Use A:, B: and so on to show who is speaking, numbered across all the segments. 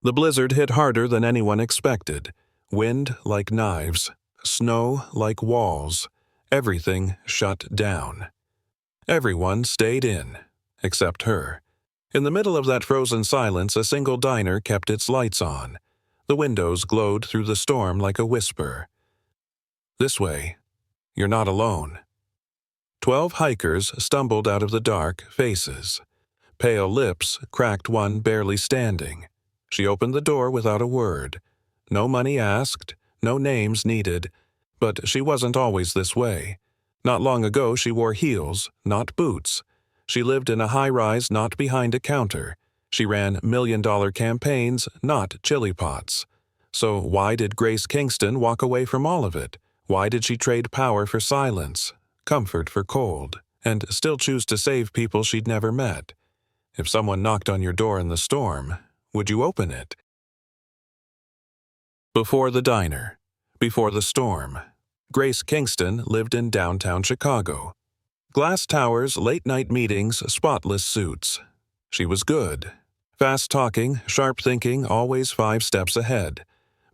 A: The blizzard hit harder than anyone expected. Wind like knives, snow like walls. Everything shut down. Everyone stayed in, except her. In the middle of that frozen silence, a single diner kept its lights on. The windows glowed through the storm like a whisper. This way. You're not alone. 12 hikers stumbled out of the dark, faces. Pale lips cracked one barely standing. She opened the door without a word. No money asked, no names needed. But she wasn't always this way. Not long ago she wore heels, not boots. She lived in a high-rise, not behind a counter. She ran million-dollar campaigns, not chili pots. So why did Grace Kingston walk away from all of it? Why did she trade power for silence, comfort for cold, and still choose to save people she'd never met? If someone knocked on your door in the storm, would you open it? Before the diner, before the storm, Grace Kingston lived in downtown Chicago. Glass towers, late-night meetings, spotless suits. She was good. Fast-talking, sharp-thinking, always 5 steps ahead.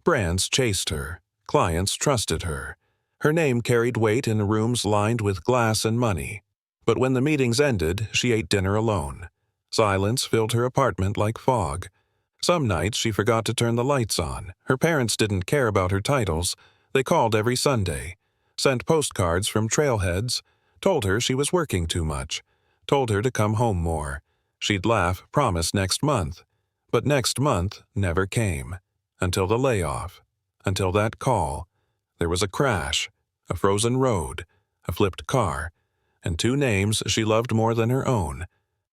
A: Brands chased her. Clients trusted her. Her name carried weight in rooms lined with glass and money. But when the meetings ended, she ate dinner alone. Silence filled her apartment like fog. Some nights she forgot to turn the lights on. Her parents didn't care about her titles. They called every Sunday, sent postcards from trailheads, told her she was working too much, told her to come home more. She'd laugh, promise next month. But next month never came. Until the layoff. Until that call. There was a crash, a frozen road, a flipped car, and 2 names she loved more than her own.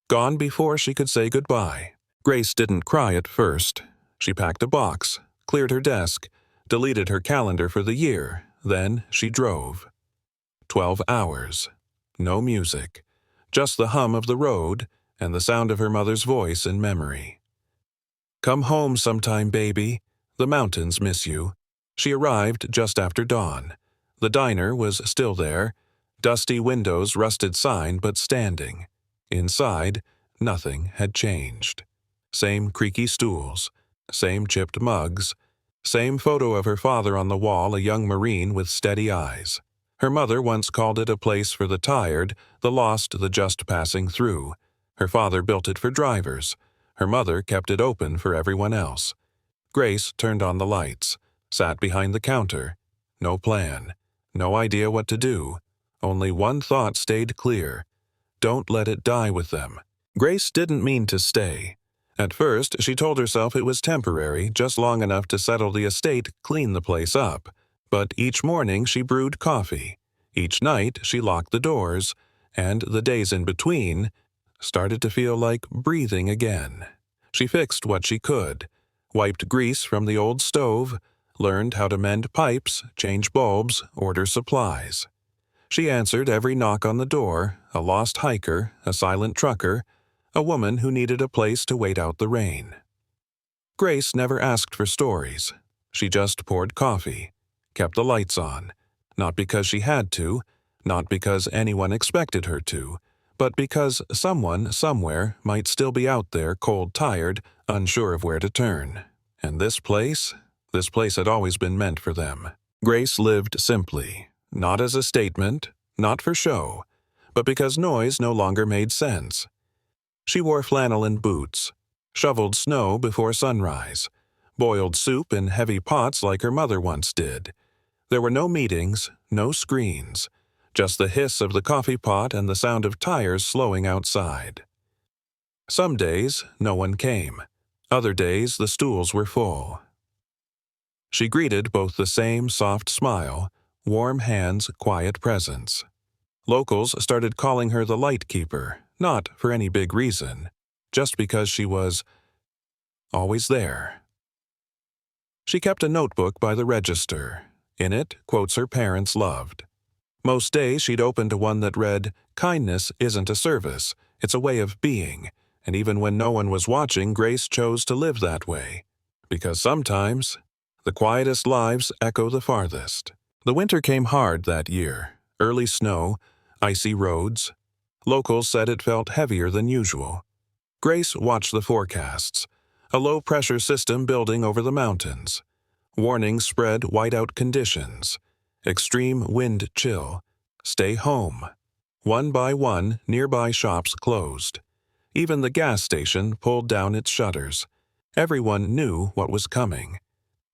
A: Gone before she could say goodbye. Grace didn't cry at first. She packed a box, cleared her desk, deleted her calendar for the year. Then she drove. 12 hours. No music. Just the hum of the road and the sound of her mother's voice in memory. Come home sometime, baby. The mountains miss you. She arrived just after dawn. The diner was still there. Dusty windows, rusted sign, but standing. Inside, nothing had changed. Same creaky stools. Same chipped mugs. Same photo of her father on the wall, a young Marine with steady eyes. Her mother once called it a place for the tired, the lost, the just passing through. Her father built it for drivers. Her mother kept it open for everyone else. Grace turned on the lights, sat behind the counter. No plan. No idea what to do. Only one thought stayed clear. Don't let it die with them. Grace didn't mean to stay. At first, she told herself it was temporary, just long enough to settle the estate, clean the place up. But each morning she brewed coffee. Each night she locked the doors, and the days in between started to feel like breathing again. She fixed what she could, wiped grease from the old stove, learned how to mend pipes, change bulbs, order supplies. She answered every knock on the door, a lost hiker, a silent trucker, a woman who needed a place to wait out the rain. Grace never asked for stories. She just poured coffee, kept the lights on, not because she had to, not because anyone expected her to, but because someone, somewhere, might still be out there, cold-tired, unsure of where to turn. And this place had always been meant for them. Grace lived simply, not as a statement, not for show, but because noise no longer made sense. She wore flannel and boots, shoveled snow before sunrise, boiled soup in heavy pots like her mother once did. There were no meetings, no screens, just the hiss of the coffee pot and the sound of tires slowing outside. Some days, no one came. Other days, the stools were full. She greeted both the same soft smile, warm hands, quiet presence. Locals started calling her the light keeper, not for any big reason, just because she was always there. She kept a notebook by the register. In it, quotes her parents loved. Most days she'd open to one that read, "Kindness isn't a service, it's a way of being," and even when no one was watching, Grace chose to live that way. Because sometimes, the quietest lives echo the farthest. The winter came hard that year. Early snow, icy roads. Locals said it felt heavier than usual. Grace watched the forecasts. A low-pressure system building over the mountains. Warnings spread whiteout conditions. Extreme wind chill. Stay home. One by one, nearby shops closed. Even the gas station pulled down its shutters. Everyone knew what was coming.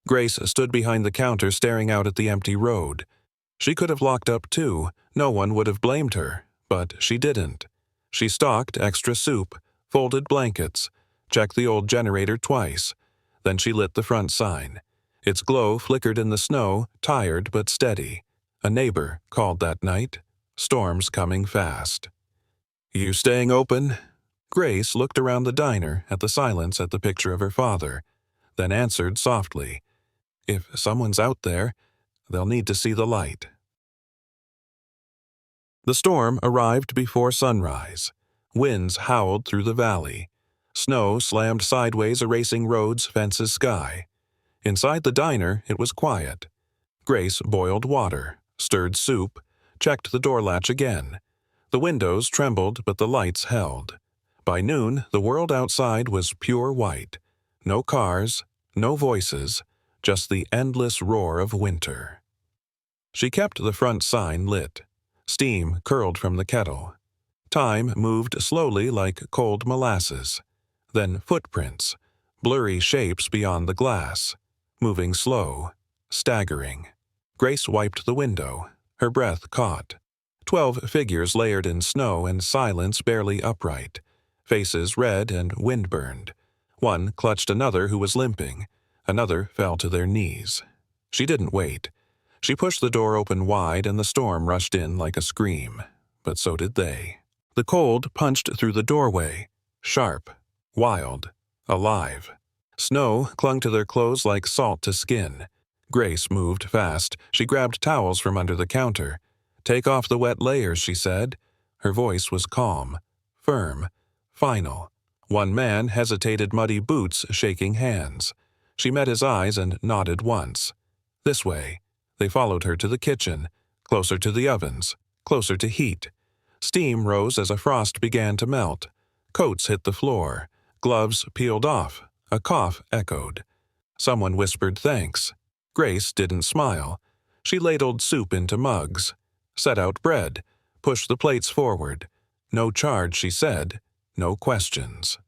A: Grace stood behind the counter staring out at the empty road. She could have locked up too. No one would have blamed her, but she didn't. She stocked extra soup, folded blankets, checked the old generator twice. Then she lit the front sign. Its glow flickered in the snow, tired but steady. A neighbor called that night. Storms coming fast. "You staying open?" Grace looked around the diner at the silence at the picture of her father, then answered softly, "If someone's out there, they'll need to see the light." The storm arrived before sunrise. Winds howled through the valley. Snow slammed sideways, erasing roads, fences, sky. Inside the diner, it was quiet. Grace boiled water, stirred soup, checked the door latch again. The windows trembled, but the lights held. By noon, the world outside was pure white. No cars, no voices, just the endless roar of winter. She kept the front sign lit. Steam curled from the kettle. Time moved slowly like cold molasses. Then footprints, blurry shapes beyond the glass, moving slow, staggering. Grace wiped the window. Her breath caught. 12 figures layered in snow and silence barely upright. Faces red and wind-burned. One clutched another who was limping. Another fell to their knees. She didn't wait. She pushed the door open wide and the storm rushed in like a scream. But so did they. The cold punched through the doorway. Sharp, wild, alive. Snow clung to their clothes like salt to skin. Grace moved fast. She grabbed towels from under the counter. "Take off the wet layers," she said. Her voice was calm, firm, final. One man hesitated, muddy boots shaking hands. She met his eyes and nodded once. This way. They followed her to the kitchen, closer to the ovens, closer to heat. Steam rose as a frost began to melt. Coats hit the floor. Gloves peeled off. A cough echoed. Someone whispered thanks. Grace didn't smile. She ladled soup into mugs, set out bread, pushed the plates forward. No charge, she said. No questions.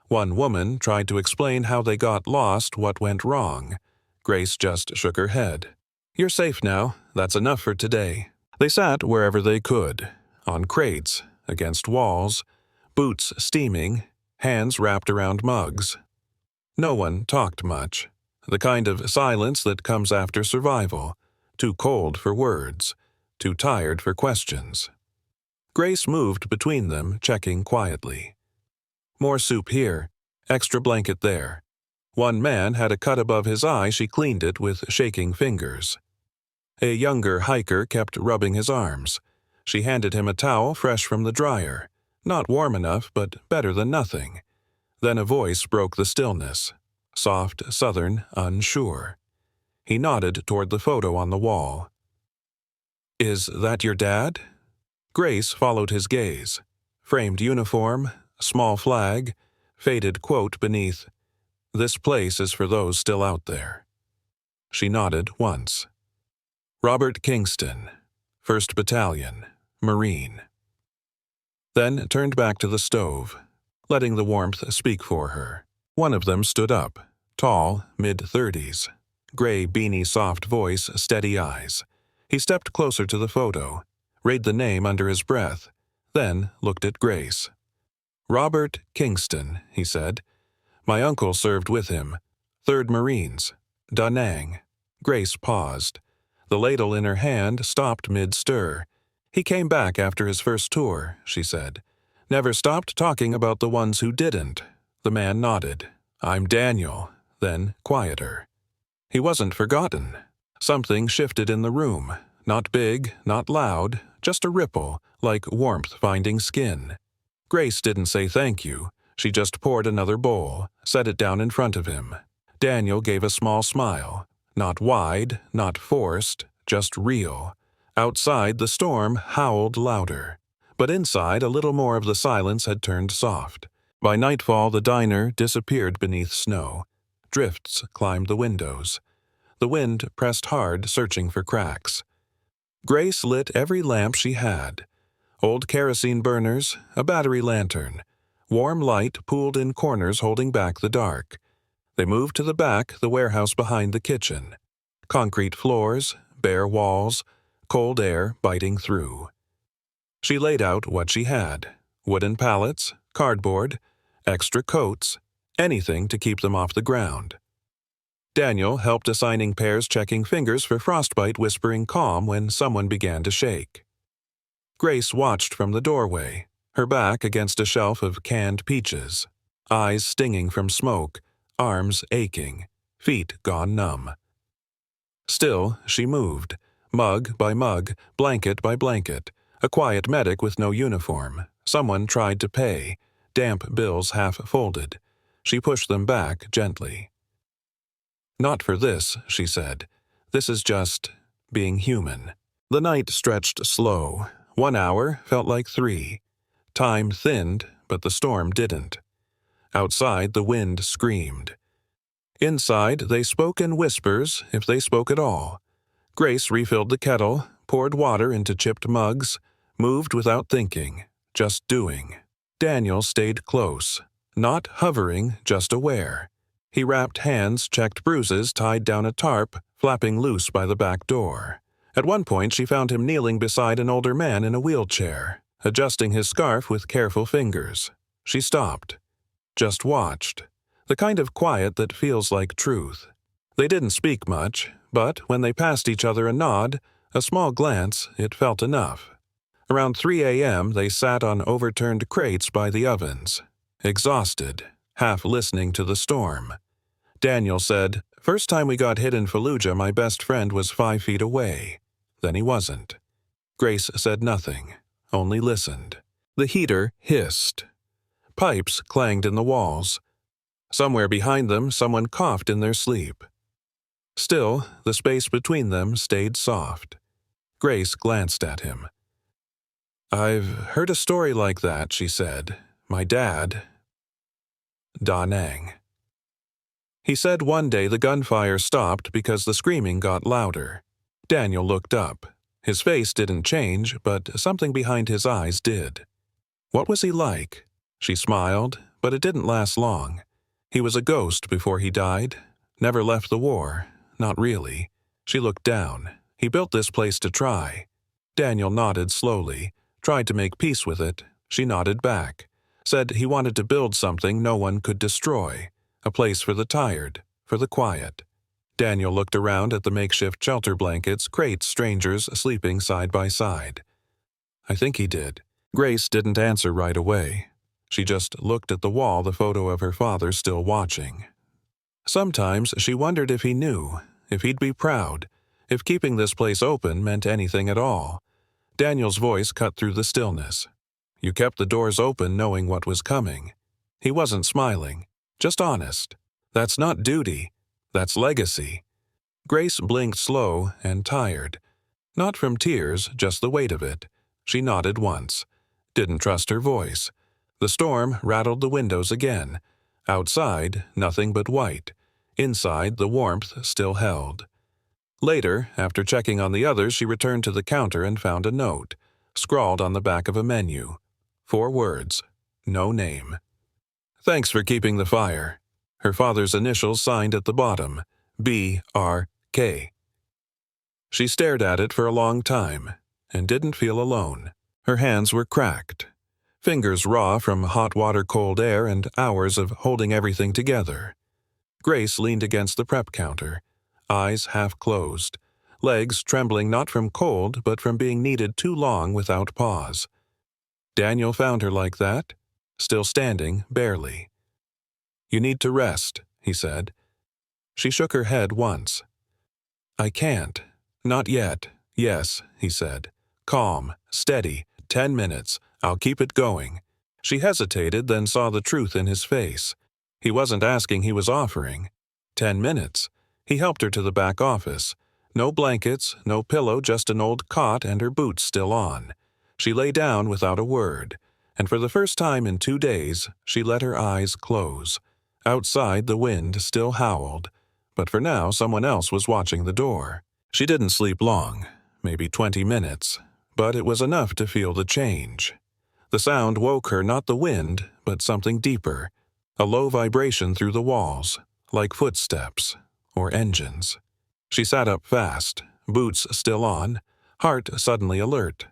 A: One woman tried to explain how they got lost, what went wrong. Grace just shook her head. "You're safe now. That's enough for today." They sat wherever they could, on crates, against walls, boots steaming, hands wrapped around mugs. No one talked much. The kind of silence that comes after survival, too cold for words, too tired for questions. Grace moved between them, checking quietly. More soup here, extra blanket there. One man had a cut above his eye. She cleaned it with shaking fingers. A younger hiker kept rubbing his arms. She handed him a towel fresh from the dryer. Not warm enough, but better than nothing. Then a voice broke the stillness. Soft, southern, unsure. He nodded toward the photo on the wall. "Is that your dad?" Grace followed his gaze. Framed uniform, small flag, faded quote beneath, "This place is for those still out there." She nodded once. Robert Kingston, 1st Battalion, Marine. Then turned back to the stove, letting the warmth speak for her. One of them stood up, tall, mid-30s. Gray beanie soft voice, steady eyes. He stepped closer to the photo, read the name under his breath, then looked at Grace. "Robert Kingston," he said. "My uncle served with him. 3rd Marines. Da Nang." Grace paused. The ladle in her hand stopped mid-stir. "He came back after his first tour," she said. "Never stopped talking about the ones who didn't." The man nodded. "I'm Daniel." Then, quieter. He wasn't forgotten. Something shifted in the room. Not big, not loud, just a ripple, like warmth finding skin. Grace didn't say thank you. She just poured another bowl, set it down in front of him. Daniel gave a small smile. Not wide, not forced, just real. Outside, the storm howled louder. But inside, a little more of the silence had turned soft. By nightfall, the diner disappeared beneath snow. Drifts climbed the windows. The wind pressed hard, searching for cracks. Grace lit every lamp she had. Old kerosene burners, a battery lantern. Warm light pooled in corners holding back the dark. They moved to the back, the warehouse behind the kitchen. Concrete floors, bare walls, cold air biting through. She laid out what she had: wooden pallets, cardboard, extra coats, anything to keep them off the ground. Daniel helped assigning pairs, checking fingers for frostbite, whispering calm when someone began to shake. Grace watched from the doorway, her back against a shelf of canned peaches, eyes stinging from smoke, arms aching, feet gone numb. Still, she moved, mug by mug, blanket by blanket, a quiet medic with no uniform. Someone tried to pay, damp bills half folded. She pushed them back gently. "Not for this," she said. "This is just being human." The night stretched slow. 1 hour felt like 3. Time thinned, but the storm didn't. Outside, the wind screamed. Inside, they spoke in whispers, if they spoke at all. Grace refilled the kettle, poured water into chipped mugs, moved without thinking, just doing. Daniel stayed close, not hovering, just aware. He wrapped hands, checked bruises, tied down a tarp, flapping loose by the back door. At one point, she found him kneeling beside an older man in a wheelchair, adjusting his scarf with careful fingers. She stopped, just watched, the kind of quiet that feels like truth. They didn't speak much, but when they passed each other a nod, a small glance, it felt enough. Around 3 a.m., they sat on overturned crates by the ovens, exhausted, half listening to the storm. Daniel said, "First time we got hit in Fallujah, my best friend was 5 feet away. Then he wasn't." Grace said nothing, only listened. The heater hissed. Pipes clanged in the walls. Somewhere behind them, someone coughed in their sleep. Still, the space between them stayed soft. Grace glanced at him. "I've heard a story like that," she said. "My dad." Da Nang. He said one day the gunfire stopped because the screaming got louder. Daniel looked up. His face didn't change, but something behind his eyes did. What was he like? She smiled, but it didn't last long. He was a ghost before he died. Never left the war. Not really. She looked down. He built this place to try. Daniel nodded slowly, tried to make peace with it. She nodded back. Said he wanted to build something no one could destroy. A place for the tired, for the quiet. Daniel looked around at the makeshift shelter blankets, crates, strangers sleeping side by side. "I think he did." Grace didn't answer right away. She just looked at the wall, the photo of her father still watching. Sometimes she wondered if he knew, if he'd be proud, if keeping this place open meant anything at all. Daniel's voice cut through the stillness. "You kept the doors open knowing what was coming." He wasn't smiling, just honest. That's not duty. That's legacy. Grace blinked slow and tired. Not from tears, just the weight of it. She nodded once. Didn't trust her voice. The storm rattled the windows again. Outside, nothing but white. Inside, the warmth still held. Later, after checking on the others, she returned to the counter and found a note, scrawled on the back of a menu. 4 words. No name. "Thanks for keeping the fire." Her father's initials signed at the bottom. B.R.K. She stared at it for a long time, and didn't feel alone. Her hands were cracked. Fingers raw from hot water, cold air, and hours of holding everything together. Grace leaned against the prep counter, eyes half closed, legs trembling not from cold but from being kneaded too long without pause. Daniel found her like that, still standing, barely. "You need to rest," he said. She shook her head once. "I can't. Not yet. Yes," he said. "Calm, steady, 10 minutes. I'll keep it going." She hesitated, then saw the truth in his face. He wasn't asking, he was offering. 10 minutes. He helped her to the back office. No blankets, no pillow, just an old cot and her boots still on. She lay down without a word. and for the first time in 2 days, she let her eyes close. Outside, the wind still howled, but for now someone else was watching the door. She didn't sleep long, maybe 20 minutes, but it was enough to feel the change. The sound woke her, not the wind, but something deeper, a low vibration through the walls, like footsteps or engines. She sat up fast, boots still on, heart suddenly alert.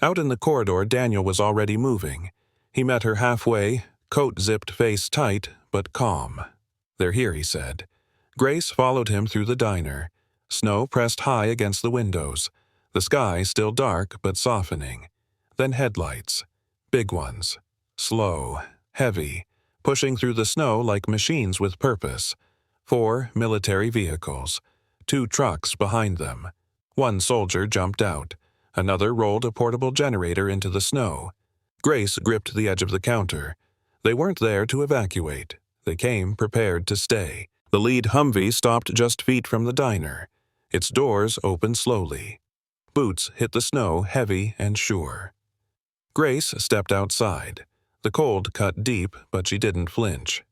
A: Out in the corridor, Daniel was already moving. He met her halfway, coat zipped face tight, but calm. "They're here," he said. Grace followed him through the diner. Snow pressed high against the windows, the sky still dark but softening. Then headlights. Big ones. Slow, heavy, pushing through the snow like machines with purpose. 4 military vehicles. 2 trucks behind them. One soldier jumped out. Another rolled a portable generator into the snow. Grace gripped the edge of the counter. They weren't there to evacuate. They came prepared to stay. The lead Humvee stopped just feet from the diner. Its doors opened slowly. Boots hit the snow heavy and sure. Grace stepped outside. The cold cut deep, but she didn't flinch.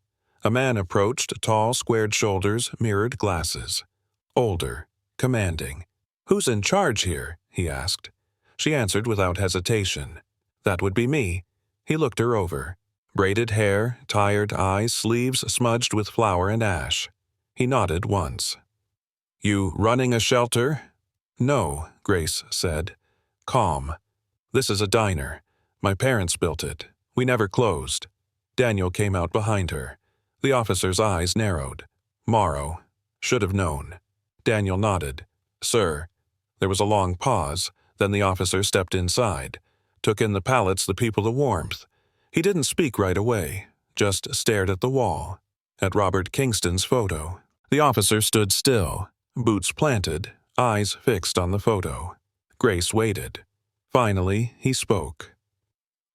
A: A man approached, tall, squared shoulders, mirrored glasses. Older, commanding. "Who's in charge here?" he asked. She answered without hesitation. "That would be me." He looked her over. Braided hair, tired eyes, sleeves smudged with flour and ash. He nodded once. "You running a shelter?" "No," Grace said. Calm. "This is a diner. My parents built it. We never closed." Daniel came out behind her. The officer's eyes narrowed. "Morrow. Should have known." Daniel nodded. "Sir." There was a long pause, then the officer stepped inside, took in the pallets, the people, the warmth. He didn't speak right away, just stared at the wall, at Robert Kingston's photo. The officer stood still, boots planted, eyes fixed on the photo. Grace waited. Finally, he spoke.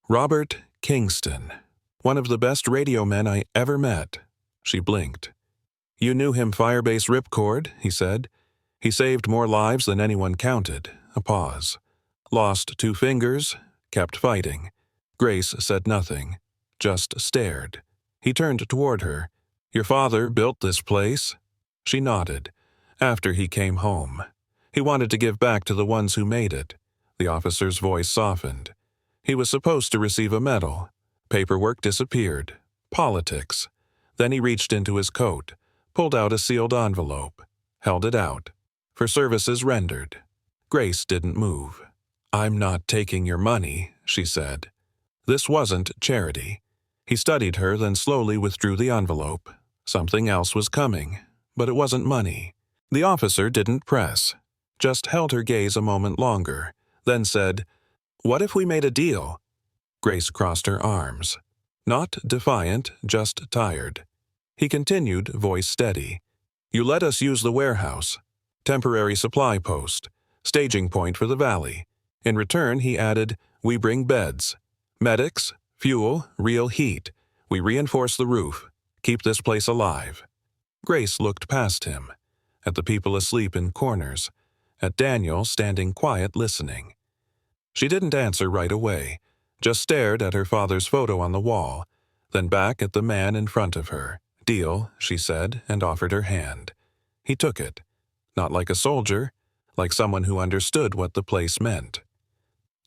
A: "Robert Kingston, one of the best radio men I ever met." She blinked. "You knew him Firebase Ripcord," he said. "He saved more lives than anyone counted." A pause. "Lost 2 fingers, kept fighting." Grace said nothing, just stared. He turned toward her. "Your father built this place?" She nodded. "After he came home. He wanted to give back to the ones who made it." The officer's voice softened. "He was supposed to receive a medal. Paperwork disappeared. Politics." Then he reached into his coat, pulled out a sealed envelope, held it out. "For services rendered." Grace didn't move. "I'm not taking your money," she said. This wasn't charity. He studied her, then slowly withdrew the envelope. Something else was coming, but it wasn't money. The officer didn't press, just held her gaze a moment longer, then said, "What if we made a deal?" Grace crossed her arms. Not defiant, just tired. He continued, voice steady. "You let us use the warehouse. Temporary supply post. Staging point for the valley. In return," he added, "we bring beds. Medics, fuel, real heat. We reinforce the roof. Keep this place alive." Grace looked past him, at the people asleep in corners, at Daniel standing quiet listening. She didn't answer right away, just stared at her father's photo on the wall, then back at the man in front of her. "Deal," she said, and offered her hand. He took it, not like a soldier, like someone who understood what the place meant.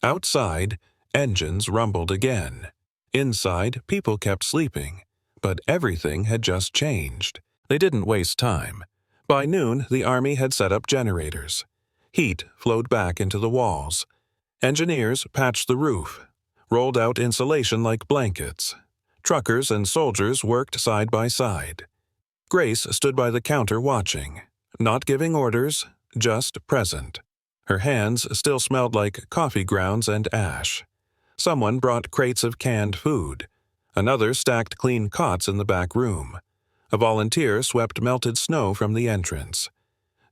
A: Outside, engines rumbled again. Inside, people kept sleeping, but everything had just changed. They didn't waste time. By noon, the army had set up generators. Heat flowed back into the walls. Engineers patched the roof, rolled out insulation like blankets. Truckers and soldiers worked side by side. Grace stood by the counter watching, not giving orders, just present. Her hands still smelled like coffee grounds and ash. Someone brought crates of canned food. Another stacked clean cots in the back room. A volunteer swept melted snow from the entrance.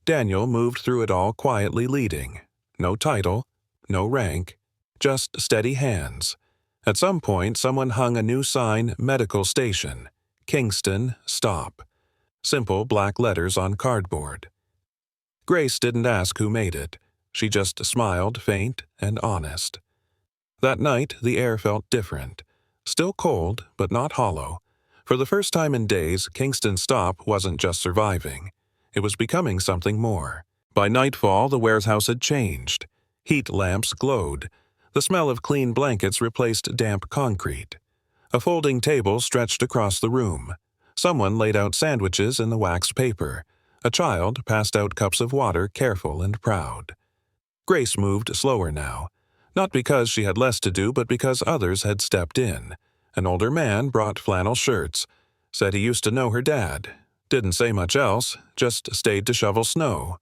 A: Daniel moved through it all quietly leading. No title, no rank, just steady hands. At some point, someone hung a new sign, Medical Station. Kingston, stop. Simple black letters on cardboard. Grace didn't ask who made it. She just smiled, faint and honest. That night, the air felt different. Still cold, but not hollow. For the first time in days, Kingston's stop wasn't just surviving. It was becoming something more. By nightfall, the warehouse had changed. Heat lamps glowed. The smell of clean blankets replaced damp concrete. A folding table stretched across the room. Someone laid out sandwiches in the waxed paper. A child passed out cups of water, careful and proud. Grace moved slower now. Not because she had less to do, but because others had stepped in. An older man brought flannel shirts. Said he used to know her dad. Didn't say much else, just stayed to shovel snow.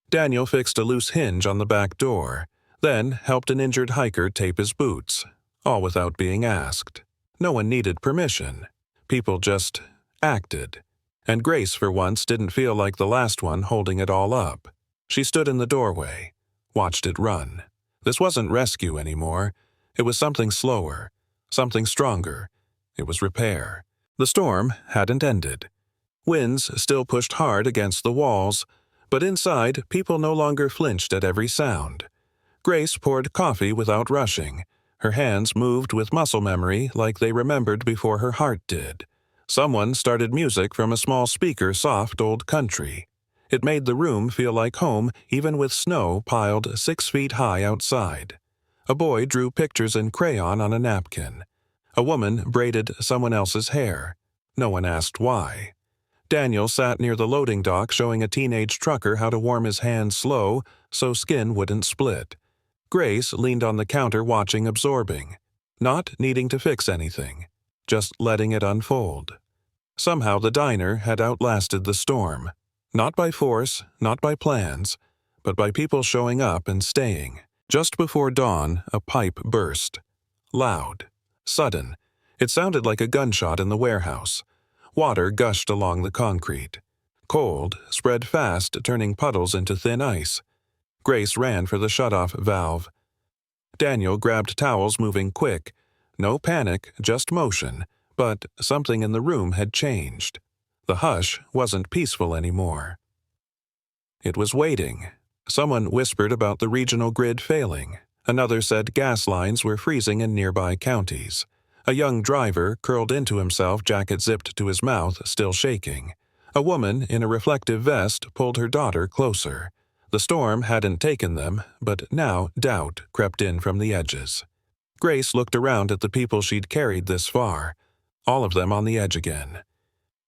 A: Daniel fixed a loose hinge on the back door, then helped an injured hiker tape his boots, all without being asked. No one needed permission. People just acted. And Grace, for once, didn't feel like the last one holding it all up. She stood in the doorway, watched it run. This wasn't rescue anymore. It was something slower, something stronger. It was repair. The storm hadn't ended. Winds still pushed hard against the walls, but inside, people no longer flinched at every sound. Grace poured coffee without rushing. Her hands moved with muscle memory like they remembered before her heart did. Someone started music from a small speaker, soft old country. It made the room feel like home, even with snow piled 6 feet high outside. A boy drew pictures in crayon on a napkin. A woman braided someone else's hair. No one asked why. Daniel sat near the loading dock showing a teenage trucker how to warm his hands slow so skin wouldn't split. Grace leaned on the counter watching, absorbing, not needing to fix anything, just letting it unfold. Somehow the diner had outlasted the storm. Not by force, not by plans, but by people showing up and staying. Just before dawn, a pipe burst. Loud. Sudden. It sounded like a gunshot in the warehouse. Water gushed along the concrete. Cold spread fast, turning puddles into thin ice. Grace ran for the shutoff valve. Daniel grabbed towels, moving quick. No panic, just motion, but something in the room had changed. The hush wasn't peaceful anymore. It was waiting. Someone whispered about the regional grid failing. Another said gas lines were freezing in nearby counties. A young driver curled into himself, jacket zipped to his mouth, still shaking. A woman in a reflective vest pulled her daughter closer. The storm hadn't taken them, but now doubt crept in from the edges. Grace looked around at the people she'd carried this far, all of them on the edge again.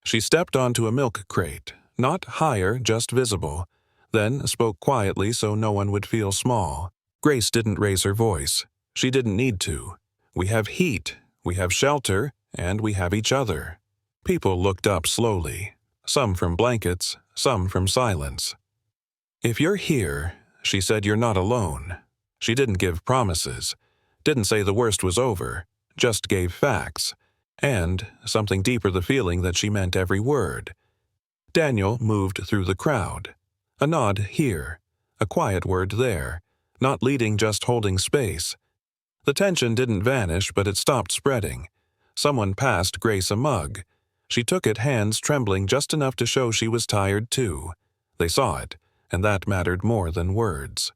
A: She stepped onto a milk crate, not higher, just visible, then spoke quietly so no one would feel small. Grace didn't raise her voice. She didn't need to. We have heat. We have shelter, and we have each other. People looked up slowly, some from blankets, some from silence. If you're here, she said, you're not alone. She didn't give promises, didn't say the worst was over, just gave facts, and, something deeper, the feeling that she meant every word. Daniel moved through the crowd. A nod here, a quiet word there, not leading, just holding space. The tension didn't vanish, but it stopped spreading. Someone passed Grace a mug. She took it, hands trembling just enough to show she was tired too. They saw it, and that mattered more than words.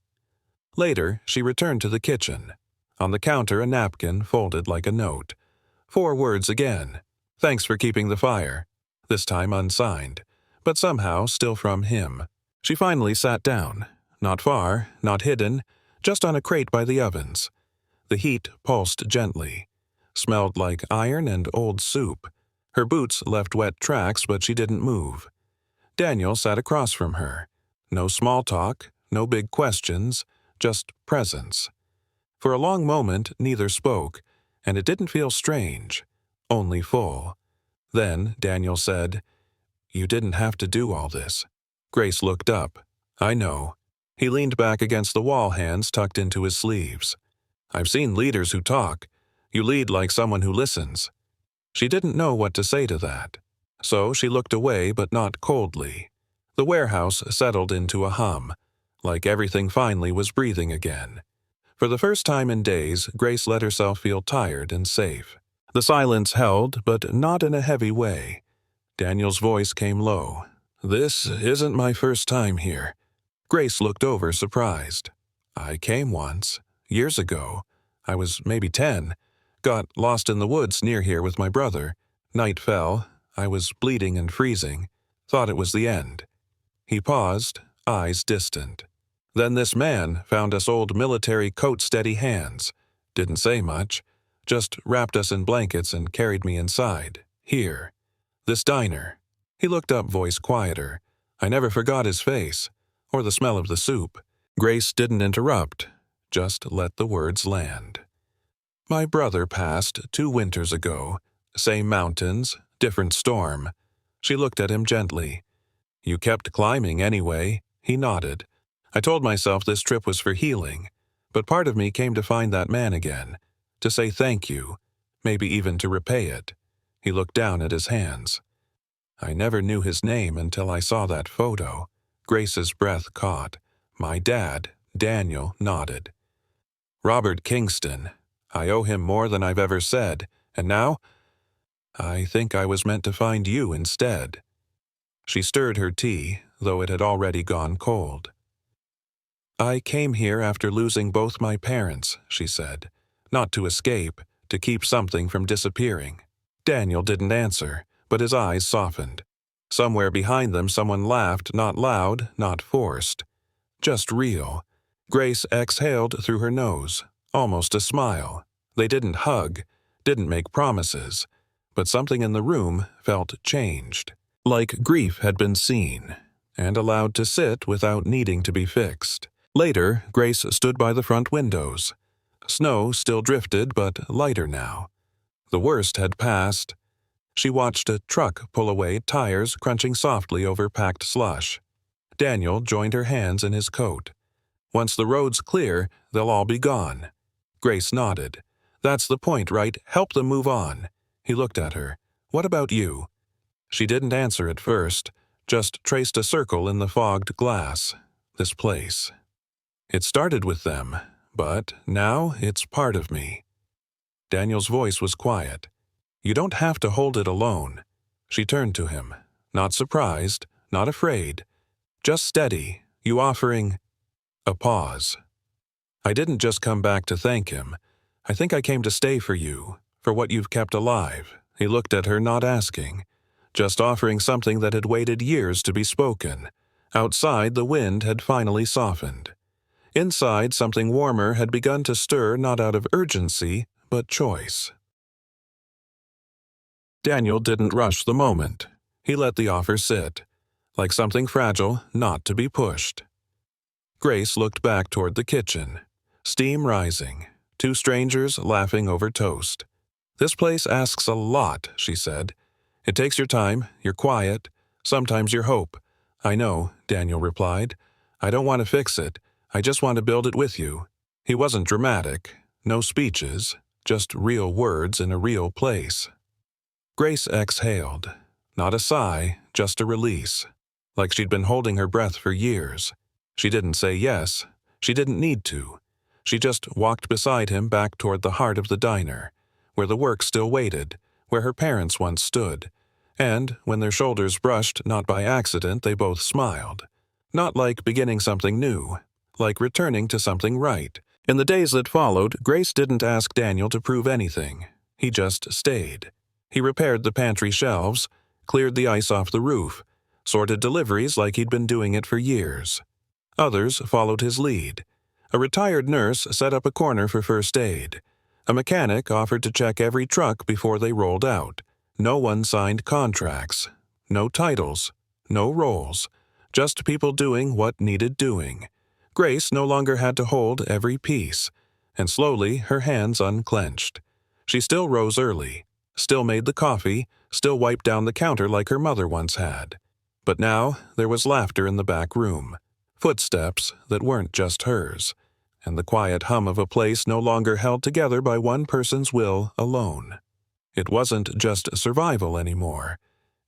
A: Later, she returned to the kitchen. On the counter, a napkin folded like a note. 4 words again. Thanks for keeping the fire. This time unsigned, but somehow still from him. She finally sat down. Not far, not hidden, just on a crate by the ovens. The heat pulsed gently. Smelled like iron and old soup. Her boots left wet tracks, but she didn't move. Daniel sat across from her. No small talk, no big questions, just presence. For a long moment, neither spoke, and it didn't feel strange, only full. Then Daniel said, "You didn't have to do all this." Grace looked up. "I know." He leaned back against the wall, hands tucked into his sleeves. "I've seen leaders who talk. You lead like someone who listens." She didn't know what to say to that. So she looked away, but not coldly. The warehouse settled into a hum, like everything finally was breathing again. For the first time in days, Grace let herself feel tired and safe. The silence held, but not in a heavy way. Daniel's voice came low. "This isn't my first time here." Grace looked over, surprised. "I came once. Years ago. I was maybe 10. Got lost in the woods near here with my brother. Night fell. I was bleeding and freezing. Thought it was the end." He paused, eyes distant. "Then this man found us old military coat-steady hands. Didn't say much. Just wrapped us in blankets and carried me inside. Here. This diner." He looked up, voice quieter. I never forgot his face, or the smell of the soup. Grace didn't interrupt, just let the words land. "My brother passed 2 winters ago. Same mountains, different storm." She looked at him gently. "You kept climbing anyway." He nodded. "I told myself this trip was for healing, but part of me came to find that man again, to say thank you, maybe even to repay it." He looked down at his hands. "I never knew his name until I saw that photo." Grace's breath caught. "My dad," Daniel, nodded. "Robert Kingston. I owe him more than I've ever said, and now I think I was meant to find you instead." She stirred her tea, though it had already gone cold. "I came here after losing both my parents," she said. "Not to escape, to keep something from disappearing." Daniel didn't answer, but his eyes softened. Somewhere behind them someone laughed, not loud, not forced. Just real. Grace exhaled through her nose, almost a smile. They didn't hug, didn't make promises, but something in the room felt changed. Like grief had been seen, and allowed to sit without needing to be fixed. Later, Grace stood by the front windows. Snow still drifted, but lighter now. The worst had passed. She watched a truck pull away, tires crunching softly over packed slush. Daniel joined her hands in his coat. "Once the road's clear, they'll all be gone." Grace nodded. "That's the point, right? Help them move on." He looked at her. "What about you?" She didn't answer at first, just traced a circle in the fogged glass. This place. "It started with them, but now it's part of me." Daniel's voice was quiet. "You don't have to hold it alone." She turned to him, not surprised, not afraid, just steady, you offering. A pause. "I didn't just come back to thank him. I think I came to stay for you, for what you've kept alive." He looked at her, not asking, just offering something that had waited years to be spoken. Outside, the wind had finally softened. Inside, something warmer had begun to stir, not out of urgency, but choice. Daniel didn't rush the moment. He let the offer sit, like something fragile, not to be pushed. Grace looked back toward the kitchen. Steam rising. 2 strangers laughing over toast. "This place asks a lot," she said. "It takes your time, you're quiet, sometimes your hope." "I know," Daniel replied. "I don't want to fix it. I just want to build it with you." He wasn't dramatic. No speeches. Just real words in a real place. Grace exhaled. Not a sigh, just a release. Like she'd been holding her breath for years. She didn't say yes. She didn't need to. She just walked beside him back toward the heart of the diner, where the work still waited, where her parents once stood. And, when their shoulders brushed, not by accident, they both smiled. Not like beginning something new, like returning to something right. In the days that followed, Grace didn't ask Daniel to prove anything. He just stayed. He repaired the pantry shelves, cleared the ice off the roof, sorted deliveries like he'd been doing it for years. Others followed his lead. A retired nurse set up a corner for first aid. A mechanic offered to check every truck before they rolled out. No one signed contracts. No titles. No roles. Just people doing what needed doing. Grace no longer had to hold every piece, and slowly her hands unclenched. She still rose early, still made the coffee, still wiped down the counter like her mother once had. But now there was laughter in the back room. Footsteps that weren't just hers, and the quiet hum of a place no longer held together by one person's will alone. It wasn't just survival anymore.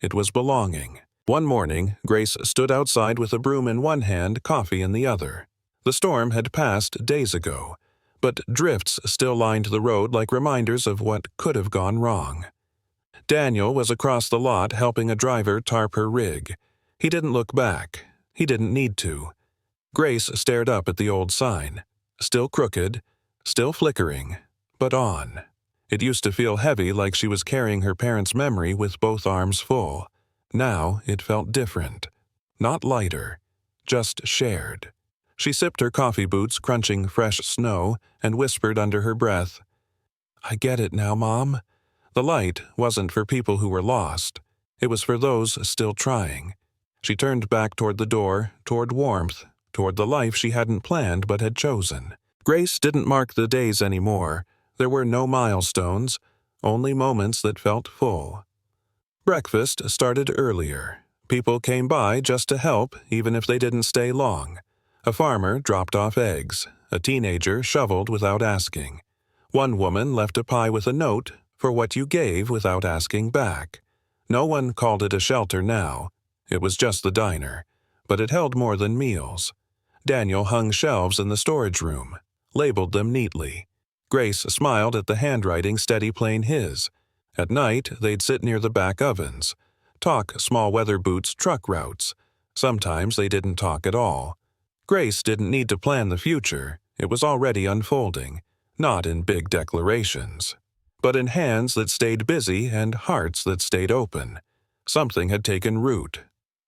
A: It was belonging. One morning, Grace stood outside with a broom in one hand, coffee in the other. The storm had passed days ago, but drifts still lined the road like reminders of what could have gone wrong. Daniel was across the lot helping a driver tarp her rig. He didn't look back. He didn't need to. Grace stared up at the old sign. Still crooked, still flickering, but on. It used to feel heavy, like she was carrying her parents' memory with both arms full. Now it felt different. Not lighter, just shared. She sipped her coffee boots, crunching fresh snow, and whispered under her breath, "I get it now, Mom." The light wasn't for people who were lost. It was for those still trying. She turned back toward the door, toward warmth, toward the life she hadn't planned but had chosen. Grace didn't mark the days anymore. There were no milestones, only moments that felt full. Breakfast started earlier. People came by just to help, even if they didn't stay long. A farmer dropped off eggs. A teenager shoveled without asking. One woman left a pie with a note for what you gave without asking back. No one called it a shelter now. It was just the diner, but it held more than meals. Daniel hung shelves in the storage room, labeled them neatly. Grace smiled at the handwriting steady plain his. At night, they'd sit near the back ovens, talk small weather boots truck routes. Sometimes they didn't talk at all. Grace didn't need to plan the future. It was already unfolding, not in big declarations, but in hands that stayed busy and hearts that stayed open. Something had taken root.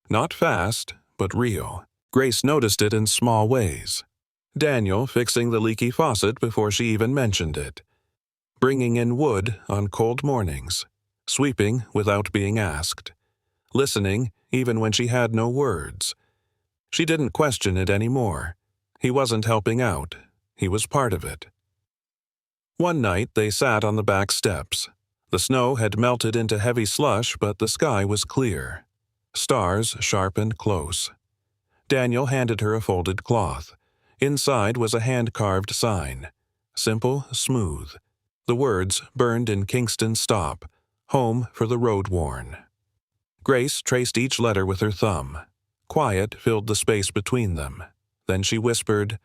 A: Not fast, but real. Grace noticed it in small ways. Daniel fixing the leaky faucet before she even mentioned it. Bringing in wood on cold mornings. Sweeping without being asked. Listening even when she had no words. She didn't question it anymore. He wasn't helping out. He was part of it. One night they sat on the back steps. The snow had melted into heavy slush, but the sky was clear. Stars sharp and close. Daniel handed her a folded cloth. Inside was a hand-carved sign. Simple, smooth. The words burned in Kingston stop, home for the road-worn. Grace traced each letter with her thumb. Quiet filled the space between them. Then she whispered,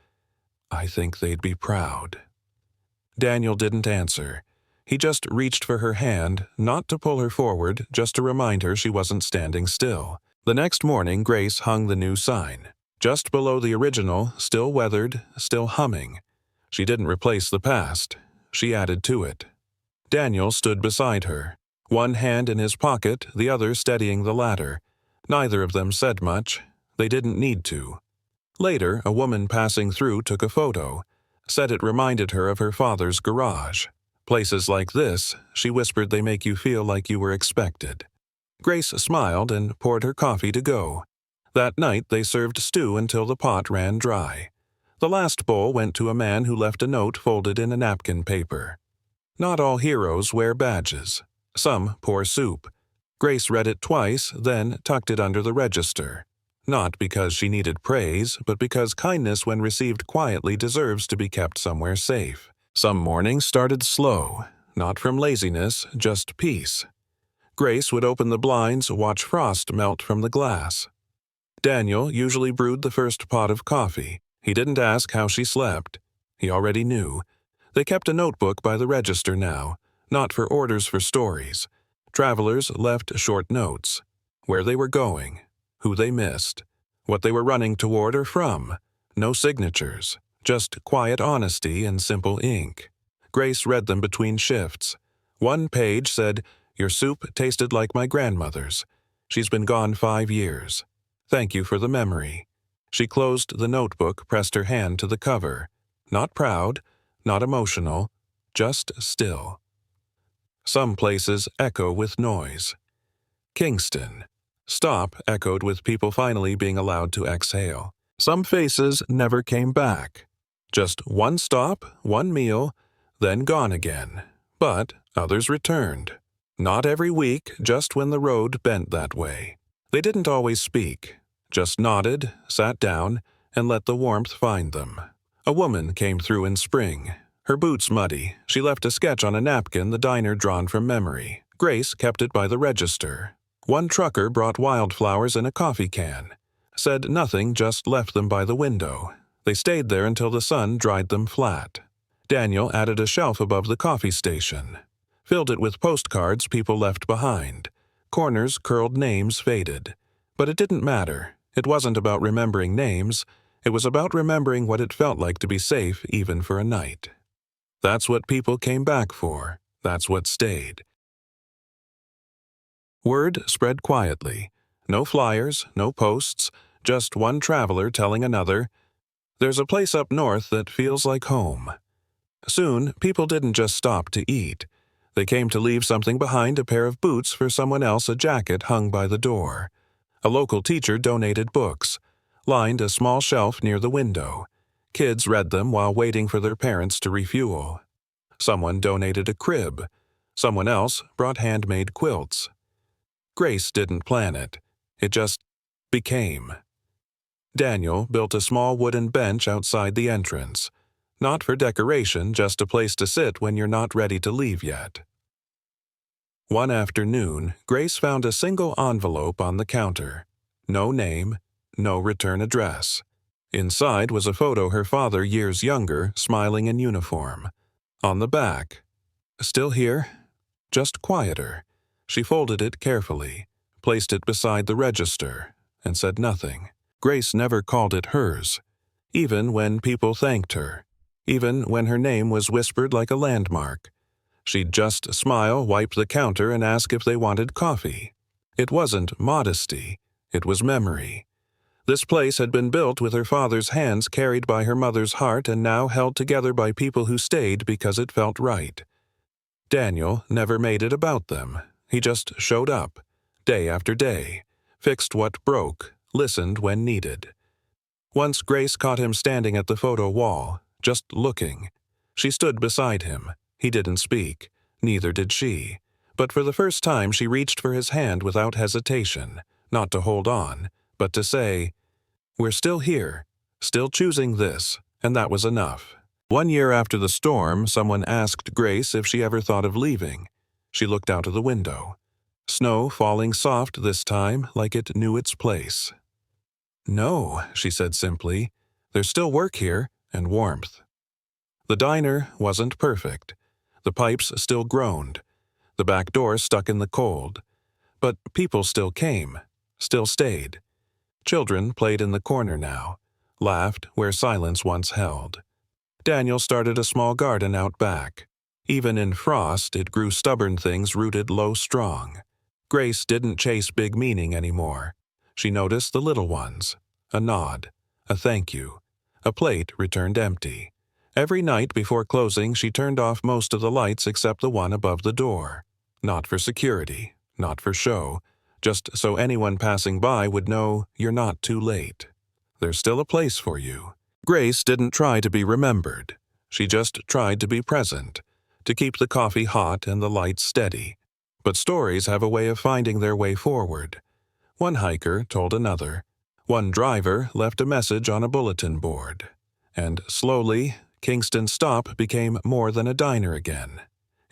A: "I think they'd be proud." Daniel didn't answer. He just reached for her hand, not to pull her forward, just to remind her she wasn't standing still. The next morning, Grace hung the new sign. Just below the original, still weathered, still humming. She didn't replace the past. She added to it. Daniel stood beside her, one hand in his pocket, the other steadying the ladder. Neither of them said much. They didn't need to. Later, a woman passing through took a photo, said it reminded her of her father's garage. Places like this, she whispered, they make you feel like you were expected. Grace smiled and poured her coffee to go. That night they served stew until the pot ran dry. The last bowl went to a man who left a note folded in a napkin paper. Not all heroes wear badges. Some pour soup. Grace read it twice, then tucked it under the register. Not because she needed praise, but because kindness when received quietly deserves to be kept somewhere safe. Some mornings started slow, not from laziness, just peace. Grace would open the blinds, watch frost melt from the glass. Daniel usually brewed the first pot of coffee. He didn't ask how she slept. He already knew. They kept a notebook by the register now, not for orders for stories. Travelers left short notes. Where they were going, who they missed, what they were running toward or from. No signatures, just quiet honesty and simple ink. Grace read them between shifts. One page said, "Your soup tasted like my grandmother's. She's been gone 5 years. Thank you for the memory." She closed the notebook, pressed her hand to the cover. Not proud, not emotional, just still. Some places echo with noise. Kingston. Stop echoed with people finally being allowed to exhale. Some faces never came back. Just one stop, one meal, then gone again. But others returned. Not every week, just when the road bent that way. They didn't always speak, just nodded, sat down, and let the warmth find them. A woman came through in spring. Her boots muddy, she left a sketch on a napkin, the diner drawn from memory. Grace kept it by the register. One trucker brought wildflowers in a coffee can. Said nothing, just left them by the window. They stayed there until the sun dried them flat. Daniel added a shelf above the coffee station. Filled it with postcards people left behind. Corners curled, names faded. But it didn't matter. It wasn't about remembering names. It was about remembering what it felt like to be safe even for a night. That's what people came back for. That's what stayed. Word spread quietly. No flyers, no posts, just one traveler telling another, "There's a place up north that feels like home." Soon, people didn't just stop to eat. They came to leave something behind: a pair of boots for someone else, a jacket hung by the door. A local teacher donated books, lined a small shelf near the window. Kids read them while waiting for their parents to refuel. Someone donated a crib. Someone else brought handmade quilts. Grace didn't plan it. It just became. Daniel built a small wooden bench outside the entrance. Not for decoration, just a place to sit when you're not ready to leave yet. One afternoon, Grace found a single envelope on the counter. No name, no return address. Inside was a photo her father, years younger, smiling in uniform. On the back, "Still here? Just quieter." She folded it carefully, placed it beside the register, and said nothing. Grace never called it hers, even when people thanked her, even when her name was whispered like a landmark. She'd just smile, wipe the counter, and ask if they wanted coffee. It wasn't modesty, it was memory. This place had been built with her father's hands, carried by her mother's heart, and now held together by people who stayed because it felt right. Daniel never made it about them. He just showed up, day after day, fixed what broke, listened when needed. Once Grace caught him standing at the photo wall, just looking. She stood beside him. He didn't speak, neither did she. But for the first time she reached for his hand without hesitation, not to hold on, but to say, "We're still here, still choosing this," and that was enough. 1 year after the storm, someone asked Grace if she ever thought of leaving. She looked out of the window. Snow falling soft this time, like it knew its place. "No," she said simply. "There's still work here, and warmth." The diner wasn't perfect. The pipes still groaned. The back door stuck in the cold. But people still came, still stayed. Children played in the corner now, laughed where silence once held. Daniel started a small garden out back. Even in frost, it grew stubborn things rooted low strong. Grace didn't chase big meaning anymore. She noticed the little ones. A nod, a thank you, a plate returned empty. Every night before closing, she turned off most of the lights except the one above the door. Not for security, not for show, just so anyone passing by would know you're not too late. There's still a place for you. Grace didn't try to be remembered. She just tried to be present, to keep the coffee hot and the lights steady. But stories have a way of finding their way forward. One hiker told another. One driver left a message on a bulletin board. And slowly, Kingston Stop became more than a diner again.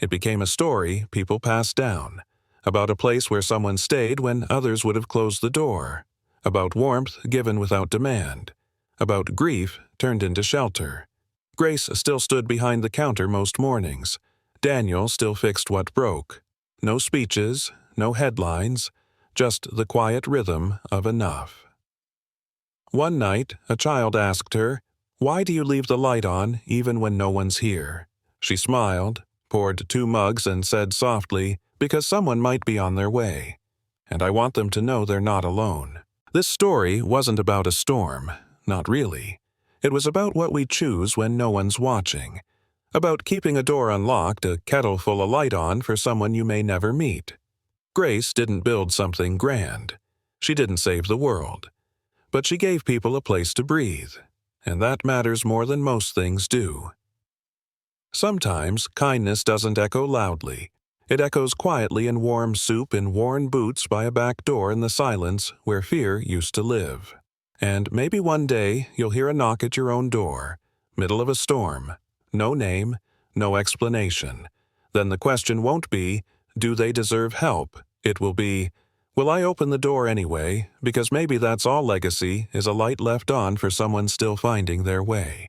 A: It became a story people passed down, about a place where someone stayed when others would have closed the door, about warmth given without demand, about grief turned into shelter. Grace still stood behind the counter most mornings. Daniel still fixed what broke. No speeches, no headlines, just the quiet rhythm of enough. One night, a child asked her, "Why do you leave the light on even when no one's here?" She smiled, poured 2 mugs, and said softly, "Because someone might be on their way. And I want them to know they're not alone." This story wasn't about a storm, not really. It was about what we choose when no one's watching. About keeping a door unlocked, a kettle full of light on for someone you may never meet. Grace didn't build something grand. She didn't save the world. But she gave people a place to breathe. And that matters more than most things do. Sometimes kindness doesn't echo loudly. It echoes quietly in warm soup in worn boots by a back door in the silence where fear used to live. And maybe one day you'll hear a knock at your own door, middle of a storm, no name, no explanation. Then the question won't be, do they deserve help? It will be, will I open the door anyway? Because maybe that's all legacy is, a light left on for someone still finding their way.